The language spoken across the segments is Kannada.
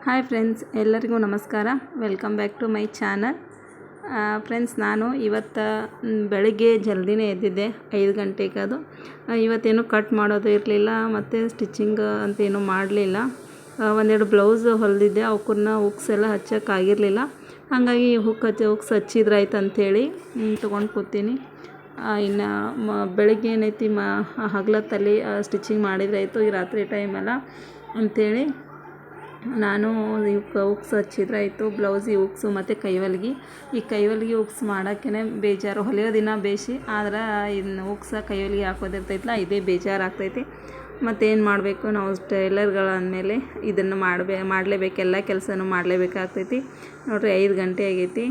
ಹಾಯ್ ಫ್ರೆಂಡ್ಸ್, ಎಲ್ಲರಿಗೂ ನಮಸ್ಕಾರ. Welcome back to my channel. Friends, ನಾನು ಇವತ್ತು ಬೆಳಗ್ಗೆ ಜಲ್ದಿನೇ ಎದ್ದಿದ್ದೆ, 5 ಗಂಟೆಗೆ. ಅದು ಇವತ್ತೇನು ಕಟ್ ಮಾಡೋದು ಇರಲಿಲ್ಲ ಮತ್ತು ಸ್ಟಿಚಿಂಗ್ ಅಂತೇನು ಮಾಡಲಿಲ್ಲ. ಒಂದೆರಡು ಬ್ಲೌಸ್ ಹೊಲಿದಿದ್ದೆ, ಅವಕ್ಕನ್ನ ಹುಕ್ಸ್ ಎಲ್ಲ ಹಚ್ಚೋಕ್ಕಾಗಿರಲಿಲ್ಲ. ಹಾಗಾಗಿ ಹುಕ್ಸ್ ಹಚ್ಚಿದ್ರಾಯ್ತು ಅಂಥೇಳಿ ತೊಗೊಂಡು ಕೂತೀನಿ. ಇನ್ನು ಬೆಳಗ್ಗೆ ಏನೈತಿ ಹಗಲತ್ತಲ್ಲಿ ಸ್ಟಿಚಿಂಗ್ ಮಾಡಿದ್ರಾಯ್ತು, ಈ ರಾತ್ರಿ ಟೈಮೆಲ್ಲ ಅಂಥೇಳಿ ನಾನು ಹುಕ್ಸ್ ಹಚ್ಚಿದ್ರಾಯ್ತು. ಬ್ಲೌಸಿಗೆ ಹುಕ್ಸು ಮತ್ತು ಕೈವಲ್ಗೆ. ಈ ಕೈವಲ್ಗೆ ಹುಕ್ಸ್ ಮಾಡೋಕ್ಕೇ ಬೇಜಾರು. ಹೊಲಿಯೋ ದಿನ ಬೇಸಿ, ಆದ್ರೆ ಇನ್ನು ಹುಕ್ಸ ಕೈವಲ್ಗೆ ಹಾಕೋದಿರ್ತೈತಲ್ಲ, ಇದೇ ಬೇಜಾರಾಗ್ತೈತಿ. ಮತ್ತೇನು ಮಾಡಬೇಕು, ನಾವು ಟೈಲರ್ಗಳಂದಮೇಲೆ ಇದನ್ನು ಮಾಡಲೇಬೇಕು, ಎಲ್ಲ ಕೆಲಸನೂ ಮಾಡಲೇಬೇಕಾಗ್ತೈತಿ. ನೋಡಿರಿ, 5 ಗಂಟೆ ಆಗೈತಿ.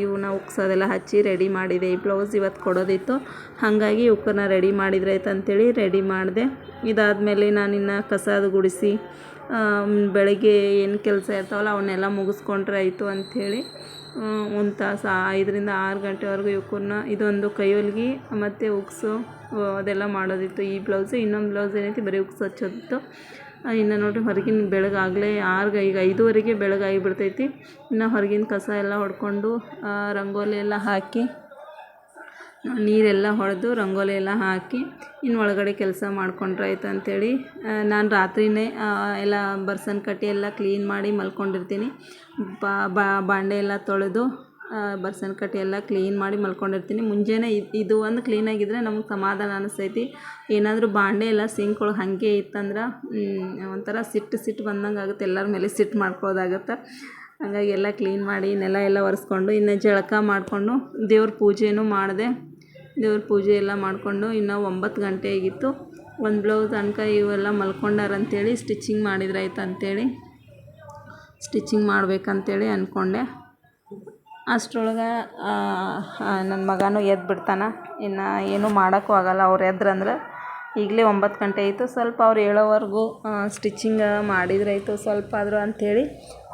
ಇವನ್ನ ಹುಕ್ಸ್ ಅದೆಲ್ಲ ಹಚ್ಚಿ ರೆಡಿ ಮಾಡಿದೆ. ಈ ಬ್ಲೌಸ್ ಇವತ್ತು ಕೊಡೋದಿತ್ತು, ಹಾಗಾಗಿ ಹುಕ್ಕನ್ನ ರೆಡಿ ಮಾಡಿದ್ರಾಯ್ತು ಅಂಥೇಳಿ ರೆಡಿ ಮಾಡಿದೆ. ಇದಾದಮೇಲೆ ನಾನಿನ್ನು ಕಸದ ಗುಡಿಸಿ ಬೆಳಗ್ಗೆ ಏನು ಕೆಲಸ ಇರ್ತಾವಲ್ಲ ಅವನ್ನೆಲ್ಲ ಮುಗಿಸ್ಕೊಂಡ್ರೆ ಆಯಿತು ಅಂಥೇಳಿ ಒಂದು ತಾಸು 5ರಿಂದ 6 ಗಂಟೆವರೆಗೂ ಇವಕ್ಕನ್ನ ಇದೊಂದು ಕೈವಲ್ಗೆ ಮತ್ತು ಹುಕ್ಸು ಅದೆಲ್ಲ ಮಾಡೋದಿತ್ತು. ಈ ಬ್ಲೌಸು, ಇನ್ನೊಂದು ಬ್ಲೌಸ್ ಏನೈತಿ ಬರೀ ಹುಕ್ಸ್ ಹಚ್ಚೋದಿತ್ತು. ಇನ್ನು ನೋಡಿರಿ, ಹೊರಗಿನ ಬೆಳಗಾಗಲೇ ಈಗ 5:15 ಬೆಳಗಾಗಿ ಬಿಡ್ತೈತಿ. ಇನ್ನು ಹೊರಗಿನ ಕಸ ಎಲ್ಲ ಹೊಡ್ಕೊಂಡು ರಂಗೋಲಿ ಎಲ್ಲ ಹಾಕಿ, ನೀರೆಲ್ಲ ಹೊಡೆದು ರಂಗೋಲಿ ಎಲ್ಲ ಹಾಕಿ ಇನ್ನು ಒಳಗಡೆ ಕೆಲಸ ಮಾಡ್ಕೊಂಡ್ರಾಯ್ತು ಅಂಥೇಳಿ ನಾನು ರಾತ್ರಿಯೇ ಎಲ್ಲ ಬರ್ಸನ್ ಕಟ್ಟಿ ಎಲ್ಲ ಕ್ಲೀನ್ ಮಾಡಿ ಮಲ್ಕೊಂಡಿರ್ತೀನಿ. ಬಾಂಡೆ ಎಲ್ಲ ತೊಳೆದು ಬರ್ಸನ್ ಕಟ್ಟಿ ಎಲ್ಲ ಕ್ಲೀನ್ ಮಾಡಿ ಮಲ್ಕೊಂಡಿರ್ತೀನಿ. ಮುಂಜಾನೆ ಇದು ಒಂದು ಕ್ಲೀನಾಗಿದ್ದರೆ ನಮ್ಗೆ ಸಮಾಧಾನ ಅನಿಸ್ತೈತಿ. ಏನಾದರೂ ಬಾಂಡೆ ಎಲ್ಲ ಸಿಂಕ್ ಒಳಗೆ ಹಾಗೆ ಇತ್ತಂದ್ರೆ ಒಂಥರ ಸಿಟ್ಟು ಬಂದಂಗೆ ಆಗುತ್ತೆ, ಎಲ್ಲರ ಮೇಲೆ ಸಿಟ್ಟು ಮಾಡ್ಕೊಳ್ಳೋದಾಗುತ್ತೆ. ಹಾಗಾಗಿ ಎಲ್ಲ ಕ್ಲೀನ್ ಮಾಡಿ ನೆಲ ಎಲ್ಲ ಒರೆಸ್ಕೊಂಡು ಇನ್ನು ಜಳಕ ಮಾಡಿಕೊಂಡು ದೇವ್ರ ಪೂಜೆನೂ ಮಾಡಿದೆ. ದೇವ್ರ ಪೂಜೆ ಎಲ್ಲ ಮಾಡಿಕೊಂಡು ಇನ್ನು 9 ಗಂಟೆ ಆಗಿತ್ತು. ಒಂದು ಬ್ಲೌಸ್ ಅನ್ಕ ಇವೆಲ್ಲ ಮಲ್ಕೊಂಡಾರಂಥೇಳಿ ಸ್ಟಿಚಿಂಗ್ ಮಾಡಿದ್ರಾಯ್ತು ಅಂಥೇಳಿ ಸ್ಟಿಚಿಂಗ್ ಮಾಡ್ಬೇಕಂತೇಳಿ ಅಂದ್ಕೊಂಡೆ. ಅಷ್ಟರೊಳಗೆ ನನ್ನ ಮಗನೂ ಎದ್ದು ಬಿಡ್ತಾನೆ. ಇನ್ನು ಏನೂ ಮಾಡೋಕ್ಕೂ ಆಗೋಲ್ಲ, ಅವ್ರು ಎದ್ರಂದ್ರೆ. ಈಗಲೇ 9 ಗಂಟೆ ಆಯಿತು. ಸ್ವಲ್ಪ ಅವ್ರು ಹೇಳೋವರೆಗೂ ಸ್ಟಿಚಿಂಗ್ ಮಾಡಿದ್ರಾಯ್ತು ಸ್ವಲ್ಪ ಆದರೂ ಅಂಥೇಳಿ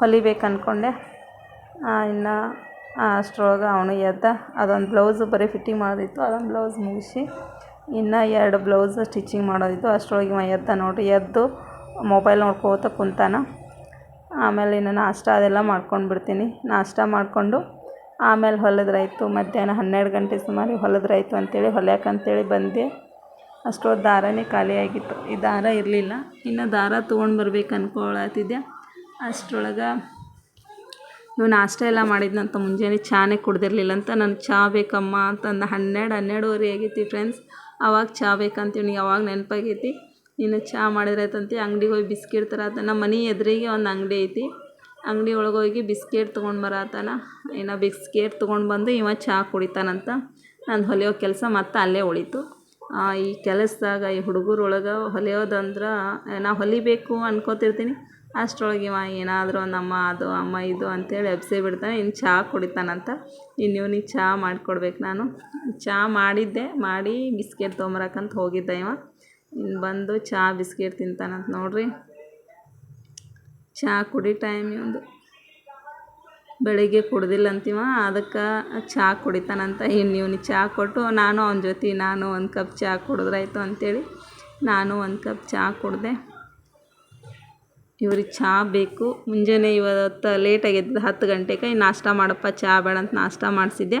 ಹೊಲಿಬೇಕು ಅಂದ್ಕೊಂಡೆ. ಇನ್ನು ಅಷ್ಟರೊಳಗೆ ಅವನು ಎದ್ದ. ಅದೊಂದು ಬ್ಲೌಸು ಬರೀ ಫಿಟ್ಟಿಂಗ್ ಮಾಡೋದಿತ್ತು, ಅದೊಂದು ಬ್ಲೌಸ್ ಮುಗಿಸಿ ಇನ್ನು 2 ಬ್ಲೌಸ್ ಸ್ಟಿಚಿಂಗ್ ಮಾಡೋದಿತ್ತು. ಅಷ್ಟರೊಳಗೆ ಇವ ಎದ್ದ ನೋಡಿರಿ. ಎದ್ದು ಮೊಬೈಲ್ ನೋಡ್ಕೋತ ಕುಂತಾನ. ಆಮೇಲೆ ಇನ್ನು ನಾಷ್ಟ ಅದೆಲ್ಲ ಮಾಡ್ಕೊಂಡು ಬಿಡ್ತೀನಿ. ನಾಷ್ಟ ಮಾಡಿಕೊಂಡು ಆಮೇಲೆ ಹೊಲಿದ್ರಾಯ್ತು. ಮಧ್ಯಾಹ್ನ 12 ಗಂಟೆ ಸುಮಾರು ಹೊಲಿದ್ರಾಯ್ತು ಅಂಥೇಳಿ ಹೊಲಿಯೋಕ್ಕಂತೇಳಿ ಬಂದೆ. ಅಷ್ಟೊತ್ತು ದಾರನೇ ಖಾಲಿಯಾಗಿತ್ತು, ಈ ದಾರ ಇರಲಿಲ್ಲ. ಇನ್ನು ದಾರ ತೊಗೊಂಡು ಬರ್ಬೇಕು ಅಂದ್ಕೊಳತ್ತಿದ್ದೆ. ಅಷ್ಟರೊಳಗೆ ಇವು ನಾಷ್ಟ ಎಲ್ಲ ಮಾಡಿದ್ನಂತ. ಮುಂಜಾನೆ ಚಾನೇ ಕುಡ್ದಿರಲಿಲ್ಲ ಅಂತ, ನಾನು ಚಹಾ ಬೇಕಮ್ಮ ಅಂತಂದು 12:30 ಆಗೈತಿ ಫ್ರೆಂಡ್ಸ್. ಅವಾಗ ಚಹಾ ಬೇಕಂತೀವಿ, ಅವಾಗ ನೆನಪಾಗೈತಿ. ಇನ್ನು ಚಹಾ ಮಾಡಿದ್ರಾಯ್ತಂತ ಅಂಗಡಿಗೆ ಹೋಗಿ ಬಿಸ್ಕಿಟ್ ತರತ್ತಾನ. ನಮ್ಮ ಮನೆ ಎದುರಿಗೆ ಒಂದು ಅಂಗಡಿ ಐತಿ, ಅಂಗಡಿ ಒಳಗೆ ಹೋಗಿ ಬಿಸ್ಕೆಟ್ ತೊಗೊಂಡು ಬರತ್ತಾನ. ಇನ್ನು ಬಿಸ್ಕೆಟ್ ತೊಗೊಂಡು ಬಂದು ಇವ ಚಹಾ ಕುಡಿತಾನಂತ. ನಾನು ಹೊಲಿಯೋ ಕೆಲಸ ಮತ್ತೆ ಅಲ್ಲೇ ಉಳಿತು. ಈ ಕೆಲಸದಾಗ ಈ ಹುಡುಗರೊಳಗೆ ಹೊಲಿಯೋದಂದ್ರೆ ನಾ ಹೊಲಿಬೇಕು ಅನ್ಕೋತಿರ್ತೀನಿ. ಅಷ್ಟರೊಳಗೆ ಇವ ಏನಾದರೂ ಒಂದು ಅಮ್ಮ ಅದು ಅಮ್ಮ ಇದು ಅಂಥೇಳಿ ಎಬ್ಸೇ ಬಿಡ್ತಾನೆ. ಇನ್ನು ಚಹಾ ಕುಡಿತಾನಂತ. ಇನ್ನು ಇವನಿಗೆ ಚಹಾ ಮಾಡಿಕೊಡ್ಬೇಕು. ನಾನು ಚಹಾ ಮಾಡಿ ಬಿಸ್ಕೆಟ್ ತೊಗೊಂಬರಕ್ಕಂತ ಹೋಗಿದ್ದೆ. ಇವ ಇನ್ನು ಬಂದು ಚಹಾ ಬಿಸ್ಕೆಟ್ ತಿಂತಾನಂತ. ನೋಡಿರಿ, ಚಹಾ ಕುಡಿ ಟೈಮ್ ಇವಂದು. ಬೆಳಿಗ್ಗೆ ಕುಡ್ದಿಲ್ಲ ಅಂತೀವ, ಅದಕ್ಕೆ ಚಹಾ ಕುಡಿತಾನಂತ. ಇನ್ನು ಇವನಿಗೆ ಚಹಾ ಕೊಟ್ಟು ನಾನು ಅವನ ಜೊತೆ ಒಂದು ಕಪ್ ಚಹಾ ಕುಡಿದ್ರಾಯ್ತು ಅಂಥೇಳಿ ನಾನು ಒಂದು ಕಪ್ ಚಹಾ ಕುಡಿದೆ. ಇವ್ರಿಗೆ ಚಹಾ ಬೇಕು. ಮುಂಜಾನೆ ಇವತ್ತು ಲೇಟಾಗೈತೆ, 10 ಗಂಟೆಗೆ ನಾಷ್ಟ ಮಾಡಪ್ಪ, ಚಹಾ ಬೇಡ ಅಂತ ನಾಷ್ಟ ಮಾಡಿಸಿದ್ದೆ.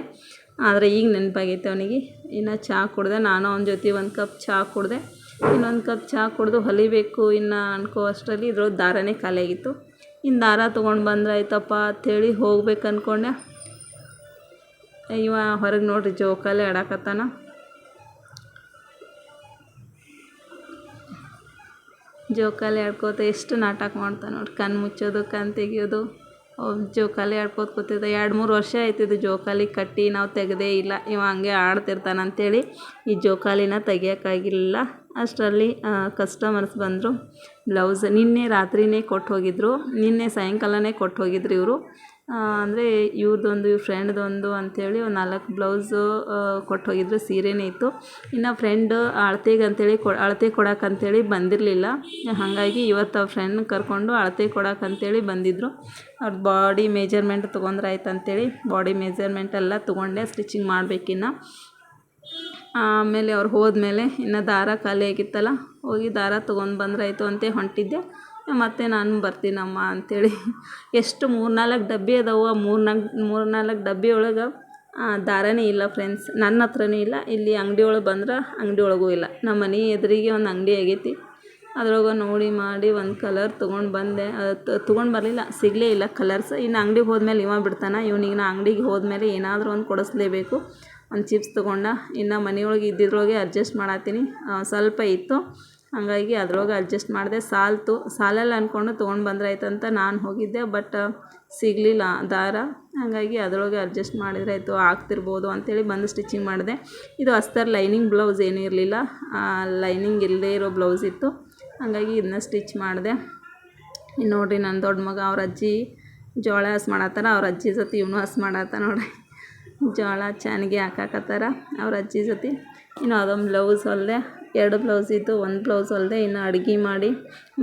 ಆದರೆ ಈಗ ನೆನಪಾಗೈತೆ ಅವನಿಗೆ. ಇನ್ನು ಚಹಾ ಕುಡಿದೆ. ನಾನು ಅವನ ಜೊತೆ ಒಂದು ಕಪ್ ಚಹಾ ಕುಡಿದೆ. ಇನ್ನೊಂದು ಕಪ್ ಚಹಾ ಕುಡಿದು ಹೊಲಿಬೇಕು ಇನ್ನು ಅನ್ಕೋ ಅಷ್ಟರಲ್ಲಿ ಇದ್ರೊಳಗೆ ದಾರನೇ ಖಾಲಿಯಾಗಿತ್ತು. ಇನ್ನು ದಾರ ತೊಗೊಂಡು ಬಂದ್ರಾಯ್ತಪ್ಪ ಅಂಥೇಳಿ ಹೋಗ್ಬೇಕು ಅಂದ್ಕೊಂಡೆ. ಇವ ಹೊರಗೆ ನೋಡಿರಿ ಜೋಕಾಲಿ ಆಡಕತ್ತಾನ. ಜೋಕಾಲಿ ಆಡ್ಕೋತ ಎಷ್ಟು ನಾಟಕ ಮಾಡ್ತಾನೆ ನೋಡಿ. ಕಣ್ಣು ಮುಚ್ಚೋದು, ಕಣ್ಣು ತೆಗಿಯೋದು, ಜೋಕಾಲಿ ಆಡ್ಕೋತ ಕೂತಿದ್ದ. 2-3 ವರ್ಷ ಆಯ್ತಿದ್ದು ಜೋಕಾಲಿ ಕಟ್ಟಿ, ನಾವು ತೆಗೆದೇ ಇಲ್ಲ. ಇವ ಹಂಗೆ ಆಡ್ತಿರ್ತಾನಂತೇಳಿ ಈ ಜೋಕಾಲಿನ ತೆಗಿಯೋಕ್ಕಾಗಿಲ್ಲ. ಅಷ್ಟರಲ್ಲಿ ಕಸ್ಟಮರ್ಸ್ ಬಂದರು. ಬ್ಲೌಸ್ ನಿನ್ನೆ ರಾತ್ರಿಯೇ ಕೊಟ್ಟು ಹೋಗಿದ್ರು, ನಿನ್ನೆ ಸಾಯಂಕಾಲನೇ ಕೊಟ್ಟು ಹೋಗಿದ್ರು ಇವರು. ಅಂದರೆ ಇವ್ರ ಫ್ರೆಂಡ್ದೊಂದು ಅಂಥೇಳಿ ಒಂದು 4 ಬ್ಲೌಸು ಕೊಟ್ಟು ಹೋಗಿದ್ರು. ಸೀರೆನೇ ಇತ್ತು. ಇನ್ನು ಫ್ರೆಂಡ್ ಅಳತೆ ಕೊಡೋಕ್ಕಂತೇಳಿ ಬಂದಿರಲಿಲ್ಲ. ಹಾಗಾಗಿ ಇವತ್ತು ಅವ್ರ ಫ್ರೆಂಡ್ನ ಕರ್ಕೊಂಡು ಅಳತೆ ಕೊಡೋಕ್ಕಂತೇಳಿ ಬಂದಿದ್ದರು. ಅವ್ರ ಬಾಡಿ ಮೆಜರ್ಮೆಂಟ್ ತೊಗೊಂಡ್ರಾಯ್ತು ಅಂಥೇಳಿ ಬಾಡಿ ಮೆಜರ್ಮೆಂಟ್ ಎಲ್ಲ ತೊಗೊಂಡೆ. ಸ್ಟಿಚಿಂಗ್ ಮಾಡಬೇಕಿನ್ನು. ಆಮೇಲೆ ಅವ್ರು ಹೋದ್ಮೇಲೆ ಇನ್ನು ದಾರ ಖಾಲಿ ಆಗಿತ್ತಲ್ಲ, ಹೋಗಿ ದಾರ ತೊಗೊಂಡು ಬಂದ್ರಾಯ್ತು ಅಂತ ಹೊಂಟಿದ್ದೆ. ಮತ್ತು ನಾನು ಬರ್ತೀನಮ್ಮ ಅಂಥೇಳಿ ಎಷ್ಟು 3-4 ಡಬ್ಬಿ ಅದಾವೆ. 3-4 ಡಬ್ಬಿ ಒಳಗೆ ದಾರನೇ ಇಲ್ಲ ಫ್ರೆಂಡ್ಸ್. ನನ್ನ ಹತ್ರನೂ ಇಲ್ಲ. ಇಲ್ಲಿ ಅಂಗಡಿ ಒಳಗೆ ಬಂದ್ರೆ ಅಂಗಡಿ ಒಳಗೂ ಇಲ್ಲ. ನಮ್ಮ ಮನೆ ಎದುರಿಗೆ ಒಂದು ಅಂಗಡಿ ಆಗೈತಿ. ಅದ್ರೊಳಗೆ ನೋಡಿ ಮಾಡಿ ಒಂದು ಕಲರ್ ತೊಗೊಂಡು ಬಂದೆ. ತೊಗೊಂಡು ಬರಲಿಲ್ಲ, ಸಿಗಲೇ ಇಲ್ಲ ಕಲರ್ಸ್. ಇನ್ನು ಅಂಗಡಿಗೆ ಹೋದ್ಮೇಲೆ ಇವ ಬಿಡ್ತಾನೆ. ಇವನಿಗೆ ನಾ ಅಂಗಡಿಗೆ ಹೋದ್ಮೇಲೆ ಏನಾದರೂ ಒಂದು ಕೊಡಿಸ್ಲೇಬೇಕು. ಒಂದು ಚಿಪ್ಸ್ ತೊಗೊಂಡ. ಇನ್ನು ಮನೆಯೊಳಗೆ ಇದ್ದಿದ್ರೊಳಗೆ ಅಡ್ಜಸ್ಟ್ ಮಾಡತ್ತೀನಿ. ಸ್ವಲ್ಪ ಇತ್ತು, ಹಾಗಾಗಿ ಅದ್ರೊಳಗೆ ಅಡ್ಜಸ್ಟ್ ಮಾಡಿದೆ. ಸಾಲಲ್ಲ ಅಂದ್ಕೊಂಡು ತೊಗೊಂಡು ಬಂದ್ರಾಯ್ತಂತ ನಾನು ಹೋಗಿದ್ದೆ. ಬಟ್ ಸಿಗಲಿಲ್ಲ ದಾರ, ಹಾಗಾಗಿ ಅದರೊಳಗೆ ಅಡ್ಜಸ್ಟ್ ಮಾಡಿದ್ರೆ ಆಯಿತು, ಆಗ್ತಿರ್ಬೋದು ಅಂಥೇಳಿ ಬಂದು ಸ್ಟಿಚಿಂಗ್ ಮಾಡಿದೆ. ಇದು ಅಸ್ತರ್ ಲೈನಿಂಗ್ ಬ್ಲೌಸ್ ಏನೂ ಇರಲಿಲ್ಲ, ಲೈನಿಂಗ್ ಇಲ್ಲದೇ ಇರೋ ಬ್ಲೌಸ್ ಇತ್ತು. ಹಾಗಾಗಿ ಇದನ್ನ ಸ್ಟಿಚ್ ಮಾಡಿದೆ. ಇನ್ನು ನೋಡಿರಿ, ನನ್ನ ದೊಡ್ಡ ಮಗ ಅವ್ರ ಅಜ್ಜಿ ಜೋಳ ಹಸ್ ಮಾಡತ್ತಾರ. ಅವ್ರ ಅಜ್ಜಿ ಜೊತೆ ಇವನು ಹಸ್ ಮಾಡತ್ತ ನೋಡಿರಿ. ಜೋಳ ಚೆನ್ನಾಗಿ ಹಾಕಾಕತ್ತಾರ ಅವ್ರ ಅಜ್ಜಿ ಜೊತೆ. ಇನ್ನು ಅದೊಂದು ಬ್ಲೌಸ್ ಹೊಲಿದೆ. 2 ಬ್ಲೌಸ್ ಇತ್ತು, 1 ಬ್ಲೌಸ್ ಹೊಲಿದೆ. ಇನ್ನು ಅಡುಗೆ ಮಾಡಿ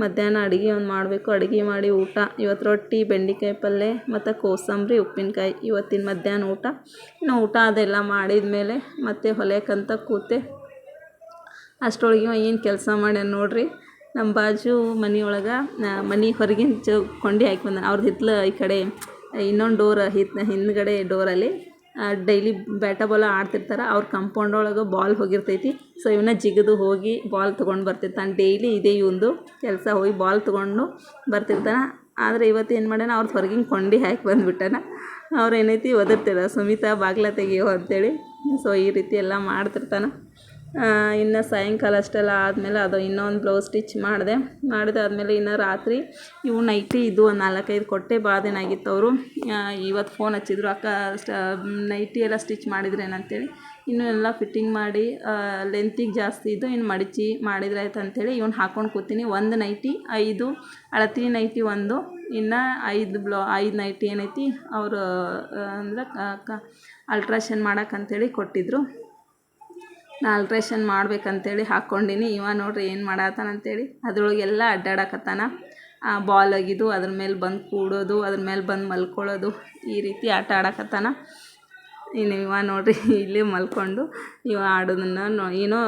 ಮಧ್ಯಾಹ್ನ ಅಡುಗೆ ಒಂದು ಮಾಡಬೇಕು. ಅಡುಗೆ ಮಾಡಿ ಊಟ ಇವತ್ತು ರೊಟ್ಟಿ, ಬೆಂಡೆಕಾಯಿ ಪಲ್ಯ ಮತ್ತು ಕೋಸಂಬರಿ, ಉಪ್ಪಿನಕಾಯಿ ಇವತ್ತಿನ ಮಧ್ಯಾಹ್ನ ಊಟ. ಇನ್ನು ಊಟ ಅದೆಲ್ಲ ಮಾಡಿದ ಮೇಲೆ ಮತ್ತೆ ಹೊಲಿಯೋಕ್ಕಂತ ಕೂತೆ. ಅಷ್ಟರೊಳಗೆ ಏನು ಕೆಲಸ ಮಾಡ್ಯಾನ ನೋಡಿರಿ. ನಮ್ಮ ಬಾಜು ಮನೆಯೊಳಗೆ ಮನೆ ಹೊರಗಿನ ಕೊಂಡಿ ಹಾಕಿ ಬಂದಾನ. ಅವ್ರದ್ದು ಹಿತ್ಲು ಈ ಕಡೆ ಇನ್ನೊಂದು ಡೋರ್ ಹಿಂದ್ಗಡೆ ಡೋರಲ್ಲಿ ಡೈಲಿ ಬ್ಯಾಟ ಬಾಲ್ ಆಡ್ತಿರ್ತಾರೆ. ಅವ್ರ ಕಂಪೌಂಡ್ ಒಳಗೆ ಬಾಲ್ ಹೋಗಿರ್ತೈತಿ. ಸೊ ಇವನ್ನ ಜಿಗಿದು ಹೋಗಿ ಬಾಲ್ ತೊಗೊಂಡು ಬರ್ತಿರ್ತಾನೆ. ಡೈಲಿ ಇದೇ ಇವಂದು ಕೆಲಸ, ಹೋಗಿ ಬಾಲ್ ತೊಗೊಂಡು ಬರ್ತಿರ್ತಾನೆ. ಆದರೆ ಇವತ್ತು ಏನು ಮಾಡ್ಯಾನ, ಅವ್ರದ್ದು ಹೊರಗಿನ ಕೊಂಡಿ ಹಾಕಿ ಬಂದುಬಿಟ್ಟಾನ. ಅವ್ರು ಏನೈತಿ ಒದರ್ತಿರ, ಸುಮಿತಾ ಬಾಗ್ಲ ತೆಗಿಯೋ ಅಂತೇಳಿ. ಸೊ ಈ ರೀತಿ ಎಲ್ಲ ಮಾಡ್ತಿರ್ತಾನೆ. ಇನ್ನು ಸಾಯಂಕಾಲ ಅಷ್ಟೆಲ್ಲ ಆದಮೇಲೆ ಅದು ಇನ್ನೊಂದು ಬ್ಲೌಸ್ ಸ್ಟಿಚ್ ಮಾಡಿದಾದ್ಮೇಲೆ ಇನ್ನು ರಾತ್ರಿ ಇವು ನೈಟಿ ಇದು ಒಂದು 4-5 ಕೊಟ್ಟೆ. ಭಾಳ ದಿನ ಆಗಿತ್ತು. ಅವರು ಇವತ್ತು ಫೋನ್ ಹಚ್ಚಿದ್ರು, ಅಕ್ಕ ನೈಟಿ ಎಲ್ಲ ಸ್ಟಿಚ್ ಮಾಡಿದ್ರೇನಂತೇಳಿ. ಇನ್ನೂ ಎಲ್ಲ ಫಿಟ್ಟಿಂಗ್ ಮಾಡಿ ಲೆಂತಿಗೆ ಜಾಸ್ತಿ ಇದ್ದು ಇನ್ನು ಮಡಚಿ ಮಾಡಿದ್ರೆ ಆಯ್ತು ಅಂಥೇಳಿ ಇವನು ಹಾಕ್ಕೊಂಡು ಕೂತೀನಿ. 1 ನೈಟಿ 5 ಅಳತಿ ನೈಟಿ, ಒಂದು ಇನ್ನು 5 ನೈಟಿ ಏನೈತಿ ಅವರು ಅಂದ್ರೆ ಅಲ್ಟ್ರೇಷನ್ ಮಾಡೋಕ್ಕಂತೇಳಿ ಕೊಟ್ಟಿದ್ರು. ನಾ ಅಲ್ಟ್ರೇಷನ್ ಮಾಡ್ಬೇಕಂತೇಳಿ ಹಾಕ್ಕೊಂಡಿನಿ. ಇವ ನೋಡ್ರಿ ಏನು ಮಾಡತ್ತಾನಂತೇಳಿ ಅದ್ರೊಳಗೆ ಎಲ್ಲ ಅಡ್ಡಾಡಕತ್ತಾನ. ಬಾಲ್ ಆಗಿದ್ದು ಅದ್ರ ಮೇಲೆ ಬಂದು ಕೂಡೋದು, ಅದ್ರ ಮೇಲೆ ಬಂದು ಮಲ್ಕೊಳ್ಳೋದು, ಈ ರೀತಿ ಆಟ ಆಡಕತ್ತಾನ. ಇನ್ನು ಇವ ನೋಡ್ರಿ ಇಲ್ಲಿ ಮಲ್ಕೊಂಡು ಇವ ಆಡೋದನ್ನು ಏನೋ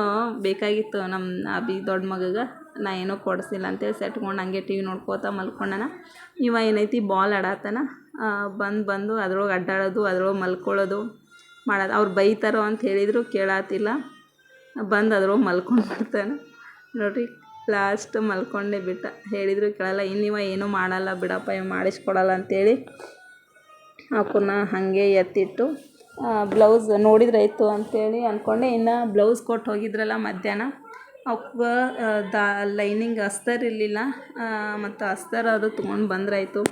ಬೇಕಾಗಿತ್ತು ನಮ್ಮ ಅಭಿ ದೊಡ್ಡ ಮಗಗೆ. ನಾ ಏನೋ ಕೊಡಿಸಿಲ್ಲ ಅಂತೇಳಿ ಸೆಟ್ಕೊಂಡು ಹಂಗೆ ಟಿ ವಿ ನೋಡ್ಕೋತ ಮಲ್ಕೊಂಡಾನ. ಇವ ಏನೈತಿ ಬಾಲ್ ಆಡತ್ತಾನ. ಬಂದು ಅದ್ರೊಳಗೆ ಅಡ್ಡಾಡೋದು, ಅದ್ರೊಳಗೆ ಮಲ್ಕೊಳ್ಳೋದು ಮಾಡೋದು. ಅವ್ರು ಬೈತಾರೋ ಅಂತ ಹೇಳಿದ್ರು ಕೇಳತ್ತಿಲ್ಲ. ಬಂದು ಅದ್ರೊಳಗೆ ಮಲ್ಕೊಂಡು ಬಿಡ್ತಾನೆ ನೋಡಿರಿ. ಲಾಸ್ಟ್ ಮಲ್ಕೊಂಡೇ ಬಿಟ್ಟ. ಹೇಳಿದ್ರು ಕೇಳಲ್ಲ. ಇನ್ನಿವ ಏನೂ ಮಾಡಲ್ಲ ಬಿಡಪ್ಪ, ಇವ ಮಾಡಿಸ್ಕೊಡಲ್ಲ ಅಂಥೇಳಿ ಅವನ್ನ ಹಾಗೆ ಎತ್ತಿಟ್ಟು ಬ್ಲೌಸ್ ನೋಡಿದ್ರಾಯ್ತು ಅಂಥೇಳಿ ಅಂದ್ಕೊಂಡೆ. ಇನ್ನು ಬ್ಲೌಸ್ ಕೊಟ್ಟು ಹೋಗಿದ್ರಲ್ಲ ಮಧ್ಯಾಹ್ನ, ಅವಕ್ಕೆ ಲೈನಿಂಗ್ ಅಸ್ತರ್ ಇರಲಿಲ್ಲ. ಮತ್ತು ಅಸ್ತರ್ ಅದು ತೊಗೊಂಡು ಬಂದ್ರಾಯ್ತು,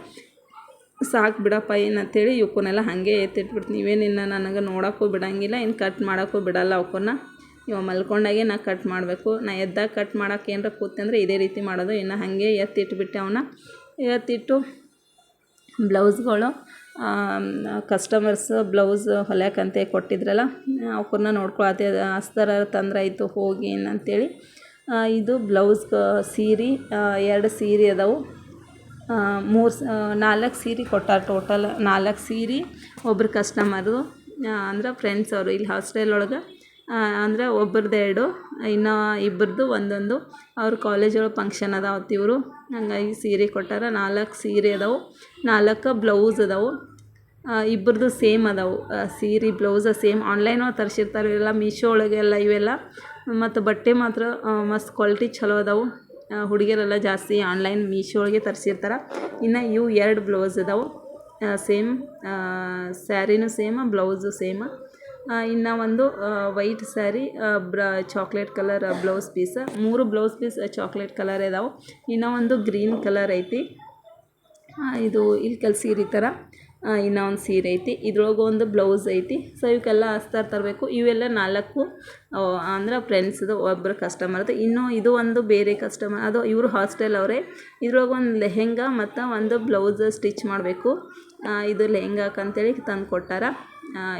ಸಾಕು ಬಿಡಪ್ಪ ಏನಂತೇಳಿ ಇವಕ್ಕನ್ನೆಲ್ಲ ಹಾಗೆ ಎತ್ತಿಟ್ಬಿಡ್ತೀನಿ. ನೀವೇನಿನ್ನ ನನಗೆ ನೋಡೋಕ್ಕೂ ಬಿಡೋಂಗಿಲ್ಲ, ಇನ್ನು ಕಟ್ ಮಾಡೋಕ್ಕೂ ಬಿಡಲ್ಲ. ಅವಕ್ಕನ್ನ ಇವ ಮಲ್ಕೊಂಡಾಗೆ ನಾ ಕಟ್ ಮಾಡಬೇಕು. ನಾ ಎದ್ದಾಗ ಕಟ್ ಮಾಡೋಕೆ ಏನಾರ ಕೂತಂದ್ರೆ ಇದೇ ರೀತಿ ಮಾಡೋದು. ಇನ್ನು ಹಾಗೆ ಎತ್ತಿಟ್ಬಿಟ್ಟೆ. ಎತ್ತಿಟ್ಟು ಬ್ಲೌಸ್ಗಳು ಕಸ್ಟಮರ್ಸ್ ಬ್ಲೌಸ್ ಹೊಲಿಯೋಕ್ಕಂತೆ ಕೊಟ್ಟಿದ್ರಲ್ಲ, ಅವಕ್ಕನ್ನ ನೋಡ್ಕೊಳತ್ತೆ. ಅಸ್ತರ ತಂದ್ರಾಯ್ತು ಹೋಗಿ ಅಂತೇಳಿ. ಇದು ಬ್ಲೌಸ್ ಸೀರೆ 2 ಸೀರೆ ಅದಾವು. 4 ಸೀರೆ ಕೊಟ್ಟಾರ. ಟೋಟಲ್ 4 ಸೀರೆ ಒಬ್ರು ಕಸ್ಟಮರ್ದು ಅಂದ್ರೆ ಫ್ರೆಂಡ್ಸ್ ಅವರು ಇಲ್ಲಿ ಹಾಸ್ಟೆಲ್ ಒಳಗೆ. ಅಂದರೆ ಒಬ್ರದ್ದು 2, ಇನ್ನು ಇಬ್ಬರದು 1. ಅವ್ರ ಕಾಲೇಜೊಳಗೆ ಫಂಕ್ಷನ್ ಅದಾವತ್ತು ಇವರು, ಹಂಗಾಗಿ ಸೀರೆ ಕೊಟ್ಟಾರ. 4 ಸೀರೆ ಅದಾವು, 4 ಬ್ಲೌಸ್ ಅದಾವು. ಇಬ್ಬರದು ಸೇಮ್ ಅದಾವು ಸೀರೆ ಬ್ಲೌಸ ಸೇಮ್. ಆನ್ಲೈನ್ ಒಳಗೆ ತರಿಸಿರ್ತಾರೆ ಇವೆಲ್ಲ, ಮೀಶೋ ಒಳಗೆಲ್ಲ ಇವೆಲ್ಲ. ಮತ್ತು ಬಟ್ಟೆ ಮಾತ್ರ ಮಸ್ತ್ ಕ್ವಾಲಿಟಿ ಚಲೋ ಅದಾವು. ಹುಡುಗಿಯರೆಲ್ಲ ಜಾಸ್ತಿ ಆನ್ಲೈನ್ ಮೀಶೋ ಒಳಗೆ ತರಿಸಿರ್ತಾರೆ. ಇನ್ನು ಇವು 2 ಬ್ಲೌಸ್ ಅದಾವು ಸೇಮ್. ಸ್ಯಾರಿನೂ ಸೇಮ್, ಬ್ಲೌಸು ಸೇಮ್. ಇನ್ನು ಒಂದು white sari, chocolate colour blouse piece. 3 blouse piece chocolate colour ಇದಾವೆ. ಇನ್ನೂ ಒಂದು ಗ್ರೀನ್ ಕಲರ್ ಐತಿ. ಇದು ಇಲ್ಕಲ್ ಸೀರೆ ಥರ ಇನ್ನೂ ಒಂದು ಸೀರೆ ಐತಿ. ಇದ್ರೊಳಗೆ ಒಂದು ಬ್ಲೌಸ್ ಐತಿ. ಸೊ ಇವಕ್ಕೆಲ್ಲ ಅಸ್ತರ್ ತರಬೇಕು. ಇವೆಲ್ಲ 4 ಅಂದ್ರೆ ಫ್ರೆಂಡ್ಸ್ದು, ಒಬ್ಬರು ಕಸ್ಟಮರ್ದು. ಇನ್ನೂ ಇದು ಒಂದು ಬೇರೆ ಕಸ್ಟಮರ್, ಅದು ಇವರು ಹಾಸ್ಟೆಲ್ ಅವರೇ. ಇದ್ರೊಳಗೆ ಒಂದು ಲೆಹೆಂಗಾ ಮತ್ತು ಒಂದು ಬ್ಲೌಸ್ ಸ್ಟಿಚ್ ಮಾಡಬೇಕು. ಇದು ಲೆಹೆಂಗಾಕಂತೇಳಿ ತಂದು ಕೊಟ್ಟಾರ.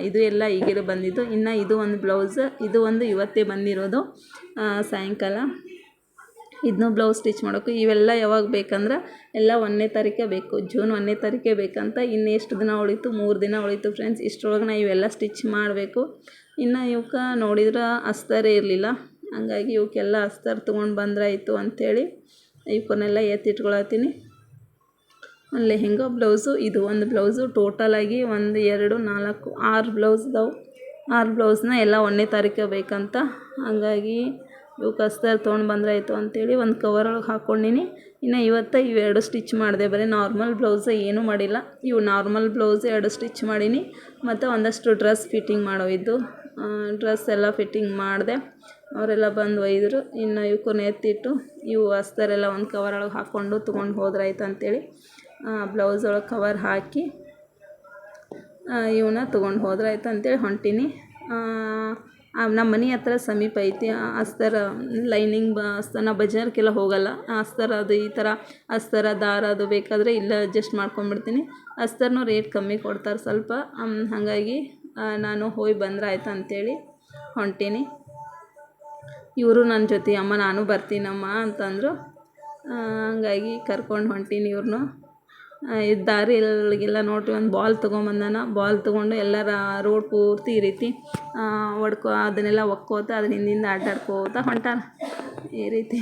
ಇದು ಎಲ್ಲ ಈಗಲೇ ಬಂದಿದ್ದು. ಇನ್ನು ಇದು ಒಂದು ಬ್ಲೌಸ್, ಇದು ಒಂದು ಇವತ್ತೇ ಬಂದಿರೋದು ಸಾಯಂಕಾಲ. ಇದನ್ನೂ ಬ್ಲೌಸ್ ಸ್ಟಿಚ್ ಮಾಡೋಕ್ಕೆ. ಇವೆಲ್ಲ ಯಾವಾಗ ಬೇಕಂದ್ರೆ ಎಲ್ಲ 1ನೇ ತಾರೀಕೆ ಬೇಕು, ಜೂನ್ 1ನೇ ತಾರೀಕೆ ಬೇಕಂತ. ಇನ್ನು ಎಷ್ಟು ದಿನ ಉಳಿತು, 3 ದಿನ ಉಳಿತು ಫ್ರೆಂಡ್ಸ್. ಇಷ್ಟರೊಳಗೆ ನಾ ಇವೆಲ್ಲ ಸ್ಟಿಚ್ ಮಾಡಬೇಕು. ಇನ್ನು ಇವಕ್ಕೆ ನೋಡಿದ್ರೆ ಅಸ್ತರೇ ಇರಲಿಲ್ಲ, ಹಂಗಾಗಿ ಇವಕ್ಕೆಲ್ಲ ಅಸ್ತರ್ ತೊಗೊಂಡು ಬಂದ್ರಾಯ್ತು ಅಂಥೇಳಿ ಇವನ್ನೆಲ್ಲ ಎತ್ತಿಟ್ಕೊಳತ್ತೀನಿ. ಒಂದು ಲೆಹೆಂಗಾ ಬ್ಲೌಸು, ಇದು ಒಂದು ಬ್ಲೌಸು, ಟೋಟಲಾಗಿ 1 2 4 6 ಬ್ಲೌಸ್ ಇದಾವೆ. 6 ಬ್ಲೌಸ್ನ ಎಲ್ಲ 1ನೇ ತಾರೀಕು ಬೇಕಂತ, ಹಂಗಾಗಿ ಇವಕ್ಕೆ ಅಸ್ತರ್ ತೊಗೊಂಡು ಬಂದ್ರಾಯ್ತು ಅಂತೇಳಿ ಒಂದು ಕವರ್ ಒಳಗೆ ಹಾಕ್ಕೊಂಡಿನಿ. ಇನ್ನು ಇವತ್ತು ಇವೆರಡು ಸ್ಟಿಚ್ ಮಾಡಿದೆ, ಬರೀ ನಾರ್ಮಲ್ ಬ್ಲೌಸ್ ಏನೂ ಮಾಡಿಲ್ಲ. ಇವು ನಾರ್ಮಲ್ ಬ್ಲೌಸ್ 2 ಸ್ಟಿಚ್ ಮಾಡೀನಿ, ಮತ್ತು ಒಂದಷ್ಟು ಡ್ರೆಸ್ ಫಿಟ್ಟಿಂಗ್ ಮಾಡೋವಿದ್ದು. ಡ್ರೆಸ್ ಎಲ್ಲ ಫಿಟ್ಟಿಂಗ್ ಮಾಡಿದೆ, ಅವರೆಲ್ಲ ಬಂದು ಒಯ್ದರು. ಇನ್ನು ಇವಕ್ಕೂ ಎತ್ತಿಟ್ಟು ಇವು ಅಸ್ತರೆಲ್ಲ ಒಂದು ಕವರ್ ಒಳಗೆ ಹಾಕ್ಕೊಂಡು ತೊಗೊಂಡು ಹೋದ್ರಾಯ್ತು ಅಂತೇಳಿ ಬ್ಲೌಸ್ ಒಳಗೆ ಕವರ್ ಹಾಕಿ ಇವನ್ನ ತೊಗೊಂಡು ಹೋದ್ರಾಯ್ತು ಅಂತೇಳಿ ಹೊಂಟೀನಿ. ನಮ್ಮ ಮನೆ ಹತ್ರ ಸಮೀಪ ಐತಿ ಅಸ್ತರ ಲೈನಿಂಗ್ ಅಸ್ತನ ಬಜಾರ್ಗೆಲ್ಲ ಹೋಗಲ್ಲ. ಅಸ್ತರ ಅದು ಈ ಥರ ಅಸ್ತರ ದಾರ ಅದು ಬೇಕಾದರೆ ಇಲ್ಲ ಅಡ್ಜಸ್ಟ್ ಮಾಡ್ಕೊಂಡ್ಬಿಡ್ತೀನಿ. ಅಸ್ತರ್ನೂ ರೇಟ್ ಕಮ್ಮಿ ಕೊಡ್ತಾರೆ ಸ್ವಲ್ಪ, ಹಾಗಾಗಿ ನಾನು ಹೋಗಿ ಬಂದ್ರಾಯ್ತು ಅಂತೇಳಿ ಹೊಂಟೀನಿ. ಇವರು ನನ್ನ ಜೊತೆ ಅಮ್ಮ ನಾನು ಬರ್ತೀನಮ್ಮ ಅಂತಂದರು, ಹಂಗಾಗಿ ಕರ್ಕೊಂಡು ಹೊಂಟೀನಿ ಇವ್ರನ್ನೂ. ದಾರಿಯಲ್ಲಿಗೆಲ್ಲ ನೋಡ್ರಿ ಒಂದು ಬಾಲ್ ತೊಗೊಂಬಂದಾನ. ಬಾಲ್ ತೊಗೊಂಡು ಎಲ್ಲರ ರೋಡ್ ಪೂರ್ತಿ ಈ ರೀತಿ ಅದನ್ನೆಲ್ಲ ಒಕ್ಕೋತ ಅದ್ರ ಹಿಂದಿಂದ ಅಡ್ಡಾಡ್ಕೋತ ಹೊಂಟಾನ ಈ ರೀತಿ.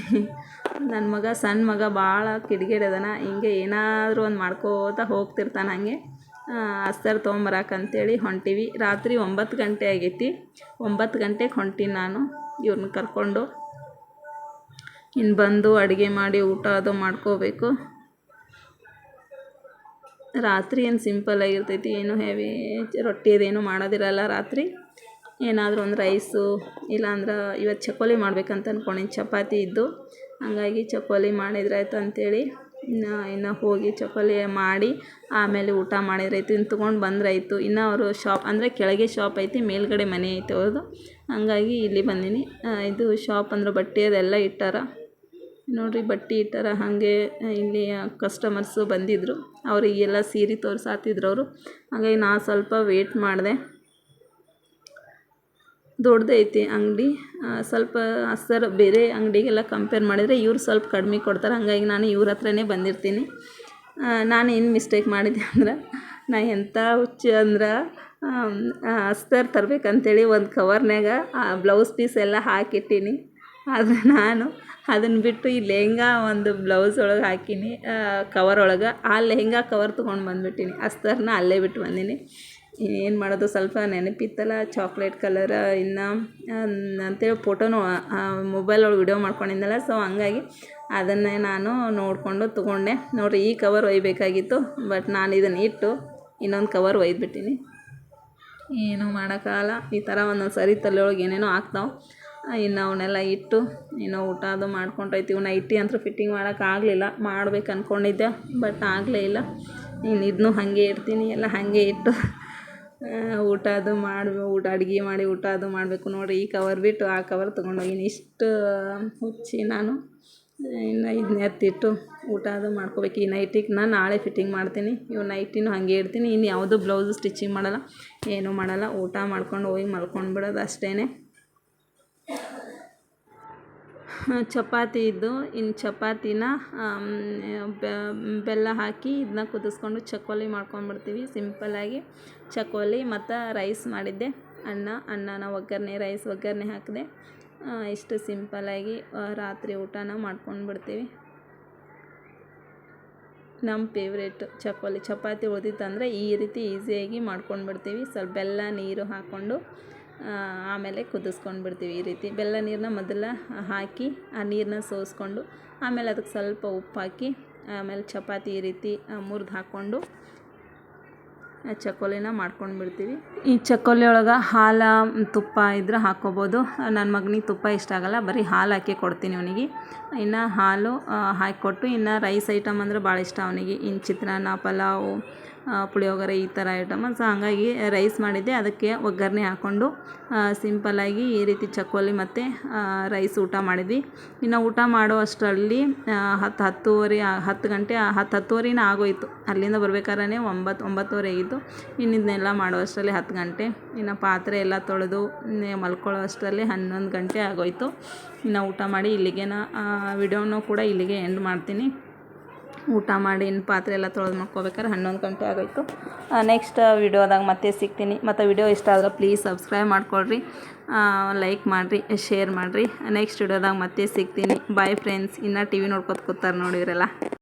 ನನ್ನ ಮಗ ಸಣ್ಣ ಮಗ ಭಾಳ ಕಿಡಿಗೇಡಿ ಹಿಂಗೆ ಏನಾದರೂ ಒಂದು ಮಾಡ್ಕೋತ ಹೋಗ್ತಿರ್ತಾನೆ. ಹಾಗೆ ಅಸ್ತರ್ ತೊಗೊಂಬರಕ್ಕಂತೇಳಿ ಹೊಂಟೀವಿ. ರಾತ್ರಿ 9 ಗಂಟೆ ಆಗೈತಿ. 9 ಗಂಟೆಗೆ ಹೊಂಟೀನಿ ನಾನು ಇವ್ರನ್ನ ಕರ್ಕೊಂಡು. ಇನ್ನು ಬಂದು ಅಡುಗೆ ಮಾಡಿ ಊಟ ಅದು ಮಾಡ್ಕೋಬೇಕು. ರಾತ್ರಿ ಏನು ಸಿಂಪಲ್ಲಾಗಿರ್ತೈತಿ, ಏನು ಹೆವಿ ರೊಟ್ಟಿ ಅದೇನು ಮಾಡೋದಿರಲ್ಲ ರಾತ್ರಿ. ಏನಾದರೂ ಒಂದು ರೈಸು, ಇಲ್ಲಾಂದ್ರೆ ಇವತ್ತು ಚಕೋಲಿ ಮಾಡ್ಬೇಕಂತ ಅಂದ್ಕೊಂಡಿನಿ. ಚಪಾತಿ ಇದ್ದು, ಹಂಗಾಗಿ ಚಕೋಲಿ ಮಾಡಿದ್ರಾಯ್ತು ಅಂಥೇಳಿ ಇನ್ನು ಹೋಗಿ ಚಕೋಲಿ ಮಾಡಿ ಆಮೇಲೆ ಊಟ ಮಾಡಿದ್ರಾಯ್ತು. ಇನ್ನು ತೊಗೊಂಡು ಬಂದ್ರಾಯ್ತು. ಇನ್ನು ಅವರು ಶಾಪ್ ಅಂದರೆ ಕೆಳಗೆ ಶಾಪ್ ಐತಿ, ಮೇಲ್ಗಡೆ ಮನೆ ಐತೆ ಅವ್ರದ್ದು, ಹಂಗಾಗಿ ಇಲ್ಲಿ ಬಂದೀನಿ. ಇದು ಶಾಪ್ ಅಂದ್ರೆ ಬಟ್ಟೆ ಅದೆಲ್ಲ ಇಟ್ಟಾರ ನೋಡಿರಿ, ಬಟ್ಟೆ ಇಟ್ಟಾರ. ಹಾಗೆ ಇಲ್ಲಿ ಕಸ್ಟಮರ್ಸು ಬಂದಿದ್ದರು, ಅವರಿಗೆಲ್ಲ ಸೀರೆ ತೋರಿಸಾತಿದ್ರು ಅವರು. ಹಾಗಾಗಿ ನಾನು ಸ್ವಲ್ಪ ವೇಟ್ ಮಾಡಿದೆ. ದೊಡ್ಡದೈತಿ ಅಂಗಡಿ, ಸ್ವಲ್ಪ ಅಸ್ತರ ಬೇರೆ ಅಂಗಡಿಗೆಲ್ಲ ಕಂಪೇರ್ ಮಾಡಿದರೆ ಇವ್ರು ಸ್ವಲ್ಪ ಕಡಿಮೆ ಕೊಡ್ತಾರೆ. ಹಾಗಾಗಿ ನಾನು ಇವ್ರ ಹತ್ರನೇ ಬಂದಿರ್ತೀನಿ. ನಾನು ಏನು ಮಿಸ್ಟೇಕ್ ಮಾಡಿದ್ದೆ ಅಂದ್ರೆ, ನಾನು ಎಂಥ ಹುಚ್ಚು ಅಂದ್ರೆ ಅಸ್ತರ್ ತರಬೇಕಂತೇಳಿ ಒಂದು ಕವರ್ನಾಗ ಬ್ಲೌಸ್ ಪೀಸ್ ಎಲ್ಲ ಹಾಕಿಟ್ಟೀನಿ. ಆದರೆ ನಾನು ಅದನ್ನು ಬಿಟ್ಟು ಈ ಲೆಹಂಗಾ ಒಂದು ಬ್ಲೌಸ್ ಒಳಗೆ ಹಾಕೀನಿ ಕವರ್ ಒಳಗೆ. ಆ ಲೆಹಂಗಾ ಕವರ್ ತೊಗೊಂಡು ಬಂದುಬಿಟ್ಟೀನಿ, ಅಸ್ತರ್ನ ಅಲ್ಲೇ ಬಿಟ್ಟು ಬಂದೀನಿ. ಏನು ಮಾಡೋದು, ಸ್ವಲ್ಪ ನೆನಪಿತ್ತಲ್ಲ ಚಾಕ್ಲೇಟ್ ಕಲರ್ ಇನ್ನು ಅಂತೇಳಿ ಫೋಟೋನು ಮೊಬೈಲ್ ಒಳಗೆ ವಿಡಿಯೋ ಮಾಡ್ಕೊಂಡಿದ್ದೆನಲ್ಲ, ಸೊ ಹಂಗಾಗಿ ಅದನ್ನೇ ನಾನು ನೋಡಿಕೊಂಡು ತೊಗೊಂಡೆ. ನೋಡಿರಿ, ಈ ಕವರ್ ಒಯ್ಯಬೇಕಾಗಿತ್ತು, ಬಟ್ ನಾನು ಇದನ್ನು ಇಟ್ಟು ಇನ್ನೊಂದು ಕವರ್ ಒಯ್ದುಬಿಟ್ಟೀನಿ. ಏನೂ ಮಾಡೋಕ್ಕಾಗಲ್ಲ, ಈ ಥರ ಒಂದೊಂದು ಸರಿ ತಲೆಯೊಳಗೆ ಏನೇನೋ ಆಗ್ತಾವೆ. ಇನ್ನು ಅವನ್ನೆಲ್ಲ ಇಟ್ಟು ಇನ್ನೂ ಊಟ ಅದು ಮಾಡ್ಕೊಂಡ್ರೈತಿ. ನೈಟಿ ಅಂತೂ ಫಿಟ್ಟಿಂಗ್ ಮಾಡೋಕ್ಕಾಗಲಿಲ್ಲ, ಮಾಡ್ಬೇಕು ಅಂದ್ಕೊಂಡಿದ್ದೆ, ಬಟ್ ಆಗಲೇ ಇಲ್ಲ. ಇನ್ನು ಇದನ್ನೂ ಹಾಗೆ ಇಡ್ತೀನಿ, ಎಲ್ಲ ಹಾಗೆ ಇಟ್ಟು ಊಟ ಅದು ಅಡುಗೆ ಮಾಡಿ ಊಟ ಅದು ಮಾಡಬೇಕು. ನೋಡಿರಿ, ಈ ಕವರ್ ಬಿಟ್ಟು ಆ ಕವರ್ ತೊಗೊಂಡೋಗಿನಿ. ಇಷ್ಟು ಹುಚ್ಚಿ ನಾನು. ಇನ್ನು ಇದನ್ನ ಎತ್ತಿಟ್ಟು ಊಟ ಅದು ಮಾಡ್ಕೋಬೇಕು. ಈ ನೈಟಿಗೆ ನಾನು ನಾಳೆ ಫಿಟ್ಟಿಂಗ್ ಮಾಡ್ತೀನಿ. ಇವು ನೈಟಿನೂ ಹಾಗೆ ಇಡ್ತೀನಿ. ಇನ್ನು ಯಾವುದೂ ಬ್ಲೌಸು ಸ್ಟಿಚಿಂಗ್ ಮಾಡಲ್ಲ, ಏನೂ ಮಾಡಲ್ಲ. ಊಟ ಮಾಡ್ಕೊಂಡು ಹೋಗಿ ಮಲ್ಕೊಂಡು ಬಿಡೋದು ಅಷ್ಟೇ. ಚಪಾತಿ ಇದ್ದು, ಇನ್ನು ಚಪಾತಿನ ಬೆಲ್ಲ ಹಾಕಿ ಇದನ್ನ ಕುದಿಸ್ಕೊಂಡು ಚಕೋಲಿ ಮಾಡ್ಕೊಂಡ್ಬಿಡ್ತೀವಿ ಸಿಂಪಲ್ಲಾಗಿ. ಚಕೋಲಿ ಮತ್ತು ರೈಸ್ ಮಾಡಿದ್ದೆ, ಅನ್ನನ ಒಗ್ಗರಣೆ, ರೈಸ್ ಒಗ್ಗರಣೆ ಹಾಕಿದೆ. ಇಷ್ಟು ಸಿಂಪಲ್ಲಾಗಿ ರಾತ್ರಿ ಊಟನ ಮಾಡ್ಕೊಂಡ್ಬಿಡ್ತೀವಿ. ನಮ್ಮ ಫೇವ್ರೇಟ್ ಚಕೋಲಿ. ಚಪಾತಿ ಉಳಿದಿತ್ತಂದರೆ ಈ ರೀತಿ ಈಸಿಯಾಗಿ ಮಾಡ್ಕೊಂಡ್ಬಿಡ್ತೀವಿ. ಸ್ವಲ್ಪ ಬೆಲ್ಲ ನೀರು ಹಾಕ್ಕೊಂಡು ಆಮೇಲೆ ಕುದಿಸ್ಕೊಂಡು ಬಿಡ್ತೀವಿ. ಈ ರೀತಿ ಬೆಲ್ಲ ನೀರನ್ನ ಮೊದಲು ಹಾಕಿ ಆ ನೀರನ್ನ ಸೋಸ್ಕೊಂಡು ಆಮೇಲೆ ಅದಕ್ಕೆ ಸ್ವಲ್ಪ ಉಪ್ಪು ಹಾಕಿ ಆಮೇಲೆ ಚಪಾತಿ ಈ ರೀತಿ ಮುರಿದು ಹಾಕ್ಕೊಂಡು ಚಕೋಲಿನ ಮಾಡ್ಕೊಂಡು ಬಿಡ್ತೀವಿ. ಈ ಚಕೋಲಿ ಒಳಗೆ ಹಾಲು ತುಪ್ಪ ಇದ್ರೆ ಹಾಕ್ಕೋಬೋದು. ನನ್ನ ಮಗನಿಗೆ ತುಪ್ಪ ಇಷ್ಟ ಆಗಲ್ಲ, ಬರೀ ಹಾಲು ಹಾಕಿ ಕೊಡ್ತೀನಿ ಅವನಿಗೆ. ಇನ್ನು ಹಾಲು ಹಾಕಿಕೊಟ್ಟು, ಇನ್ನು ರೈಸ್ ಐಟಮ್ ಅಂದರೆ ಭಾಳ ಇಷ್ಟ ಅವನಿಗೆ. ಇನ್ನು ಚಿತ್ರಾನ್ನ, ಪಲಾವು, ಪುಳಿಯೋಗರೆ ಈ ಥರ ಐಟಮ್. ಸೊ ಹಂಗಾಗಿ ರೈಸ್ ಮಾಡಿದ್ದೆ, ಅದಕ್ಕೆ ಒಗ್ಗರಣೆ ಹಾಕ್ಕೊಂಡು ಸಿಂಪಲ್ಲಾಗಿ ಈ ರೀತಿ ಚಕೋಲಿ ಮತ್ತು ರೈಸ್ ಊಟ ಮಾಡಿದ್ವಿ. ಇನ್ನು ಊಟ ಮಾಡೋ ಅಷ್ಟರಲ್ಲಿ 10 ಗಂಟೆ 10:10 ಆಗೋಯಿತು. ಅಲ್ಲಿಂದ ಬರ್ಬೇಕಾದ್ರೆ 9:00-9:30 ಆಗಿತ್ತು. ಇನ್ನು ಇದನ್ನೆಲ್ಲ ಮಾಡೋ ಅಷ್ಟರಲ್ಲಿ 10 ಗಂಟೆ. ಇನ್ನು ಪಾತ್ರೆ ಎಲ್ಲ ತೊಳೆದು ಮಲ್ಕೊಳ್ಳೋ ಅಷ್ಟರಲ್ಲಿ 11 ಗಂಟೆ ಆಗೋಯಿತು. ಇನ್ನು ಊಟ ಮಾಡಿ ಇಲ್ಲಿಗೆ ವಿಡಿಯೋನೂ ಕೂಡ ಇಲ್ಲಿಗೆ ಎಂಡ್ ಮಾಡ್ತೀನಿ. ಊಟ ಮಾಡಿ ಇನ್ನು ಪಾತ್ರೆ ಎಲ್ಲ ತೊಳೆದು ಮಾಡ್ಕೋಬೇಕಾದ್ರೆ 11 ಗಂಟೆ ಆಗೋಯ್ತು. ನೆಕ್ಸ್ಟ್ ವಿಡಿಯೋದಾಗ ಮತ್ತೆ ಸಿಗ್ತೀನಿ. ಮತ್ತು ವಿಡಿಯೋ ಇಷ್ಟ ಆದ್ರೆ ಪ್ಲೀಸ್ ಸಬ್ಸ್ಕ್ರೈಬ್ ಮಾಡ್ಕೊಳ್ರಿ, ಲೈಕ್ ಮಾಡಿರಿ, ಶೇರ್ ಮಾಡಿರಿ. ನೆಕ್ಸ್ಟ್ ವಿಡಿಯೋದಾಗ ಮತ್ತೆ ಸಿಗ್ತೀನಿ. Bye friends. ಇನ್ನೂ ಟಿ ವಿ ನೋಡ್ಕೊತ ಕೂತಾರೆ ನೋಡಿ ಇವರೆಲ್ಲ.